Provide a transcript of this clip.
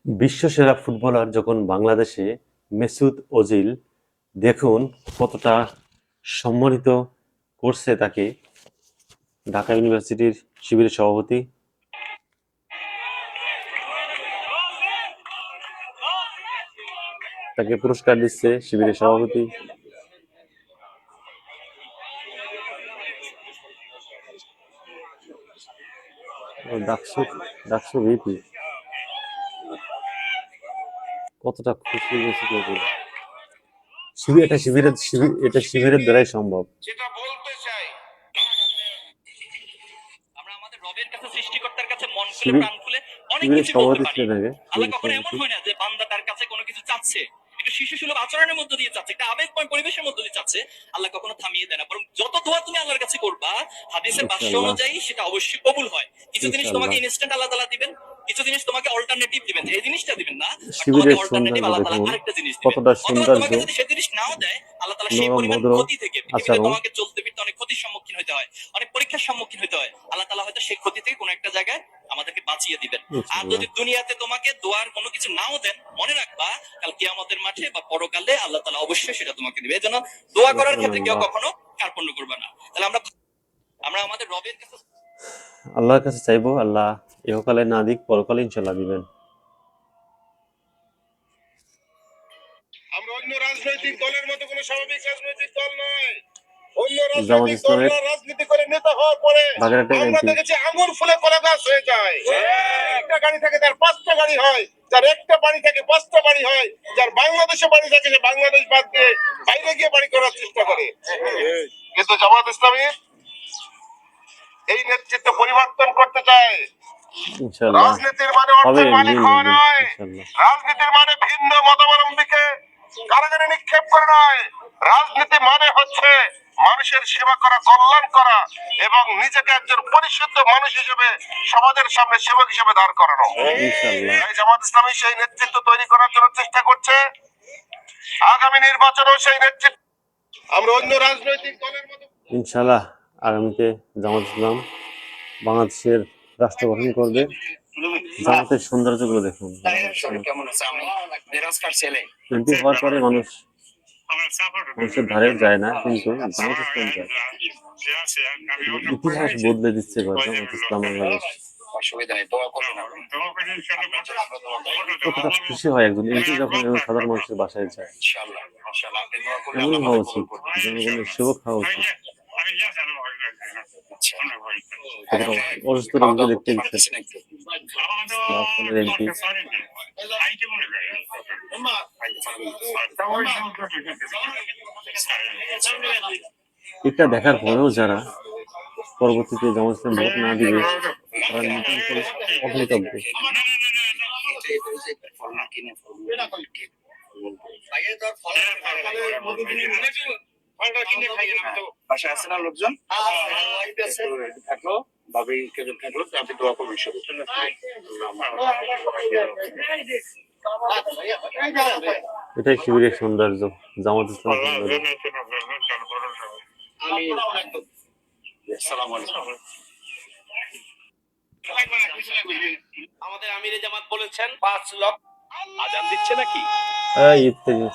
বিশ্বসেরা footballer যখন বাংলাদেশে Mesut Ozil, দেখুন কতটা সম্মানিত করছে তাকে ঢাকা ইউনিভার্সিটির শিবিরের সভাপতি। তাকে পুরস্কার দিচ্ছে শিবিরের সভাপতি। ডাকসু ডাকসু ভিপি কতটা খুশি মেসুত ওজিল। শিবিরের দ্বারাই সম্ভব। যেটা বলতে চাই, আমরা আমাদের রবের কাছে, সৃষ্টিকর্তার কাছে মন খুলে প্রাণ খুলে অনেক কিছু বলতে পারি। আল্লাহ কখনো এমন হয় না যে বান্দা তার কাছে কোনো কিছু চাচ্ছে, একটা শিশু সুলভ আচরণের মধ্য দিয়ে চাচ্ছে, একটা আবেগময় পরিবেশের মধ্য দিয়ে চাচ্ছে, আল্লাহ কখনো থামিয়ে দেয় না। বরং যত দোয়া তুমি আল্লাহর কাছে করবা হাদিসের ভাষ্য অনুযায়ী সেটা অবশ্যই কবুল হয়। কিছু জিনিস তোমাকে ইনস্ট্যান্ট আল্লাহ তাআলা দিবেন, কিছু জিনিস তোমাকে অল্টারনেটিভ দিবেন, এই জিনিসটা দিবেন না, তোমাকে অল্টারনেটিভ আল্লাহ তাআলা আরেকটা জিনিস দিবেন। কতটা অথবা সৌন্দর্য, তোমাকে যদি সেই জিনিস নাও দেয়, আল্লাহ তাআলা সেই নরম পরিমাণ ভদ্র ক্ষতি থেকে, পৃথিবীতে আচরণ। তোমাকে চলতে ফিরতে অনেক ক্ষতির সম্মুখীন হতে হয়, অনেক পরীক্ষার সম্মুখীন হতে হয়, আল্লাহ তাআলা হয়তো সেই ক্ষতি থেকে কোনো একটা জায়গায় আমাদেরকে বাঁচিয়ে দিবেন। আর যদি দুনিয়াতে তোমাকে দোয়ার কোনো কিছু নাও দেন, মনে রাখবা কাল কিয়ামতের মাঠে বা পরকালে আল্লাহ তাআলা অবশ্যই সেটা তোমাকে দিবে। এজন্য দোয়া করার ক্ষেত্রে কেউ কখনো কার্পণ্য করবে না। তাহলে আমরা আমাদের রবের কাছে আল্লাহর কাছে চাইবো, আল্লাহ ইহকালে না দিক, পরকালে ইনশাল্লাহ দিবেন। আমরা অন্য রাজনৈতিক দলের মতো কোনো স্বাভাবিক রাজনৈতিক দল নয়। অন্য জামাত রাজনৈতিক ইসলামের দলরা রাজনীতি করে নেতা হওয়ার পরে বাগেরহাটের আমরা এমপি। দেখেছি আঙুর ফুলে কলা গাছ হয়ে যায়। একটা গাড়ি থাকে তার 5টা গাড়ি হয়, যার একটা বাড়ি থাকে 5টা বাড়ি হয়, যার বাংলাদেশে বাড়ি থাকে সে বাংলাদেশ বাদ দিয়ে বাইরে গিয়ে বাড়ি করার চেষ্টা করে। কিন্তু জামাত ইসলামী এই নেতৃত্ব পরিবর্তন করতে চায়। ইনশাল্লাহ রাজনীতির মানে হবে, অর্থের মালিক হওয়া নয়, ইনশাল্লাহ। রাজনীতির মানে ভিন্ন মতাবলম্বীকে কারাগারে নিক্ষেপ করে নয়। রাজনীতি মানে হচ্ছে মানুষের সেবা করা, কল্যাণ করা এবং নিজেকে একজন পরিশুদ্ধ মানুষ হিসেবে সমাজের সামনে সেবক হিসেবে দাঁড় করানো। ইনশাল্লাহ তাই জামাত ইসলামী সেই নেতৃত্ব তৈরি করার জন্য চেষ্টা করছে। আগামী নির্বাচনেও সেই নেতৃত্ব আমরা অন্য রাজনৈতিক দলের মতো ইনশাল্লাহ আগামীতে জামাত ইসলাম বাংলাদেশের রাষ্ট্র গঠন করবে। জামাতের সৌন্দর্যগুলো দেখুন। এমপি হওয়ার পরে মানুষের ধারে যায় না, কিন্তু জামাত ইসলাম যায়। ইতিহাস বদলে দিচ্ছে জামাত ইসলাম বাংলাদেশ। কতটা খুশি হয় একজন এমপি যখন সাধারণ মানুষের বাসায় যায়। এমনই হওয়া উচিত, জনগণের সেবক হওয়া উচিত। অসুস্থ রোগীকে দেখতে গেছে এমপি। এটা দেখার পরেও যারা পরবর্তীতে জামাত ইসলাম ভোট না দিবে, তারা নিতান্ত অকৃতজ্ঞ। বাসায় আছে না লোকজন থাকলো, ভাবি কেজন থাকলো, আপনি দোয়া করবেন। এটাই শিবিরের সৌন্দর্য, জামাত ইসলাম সৌন্দর্য। আমাদের আমিরে জামাত বলেছেন 5 লক্ষ আজান দিচ্ছে নাকি? ঈদ থেকে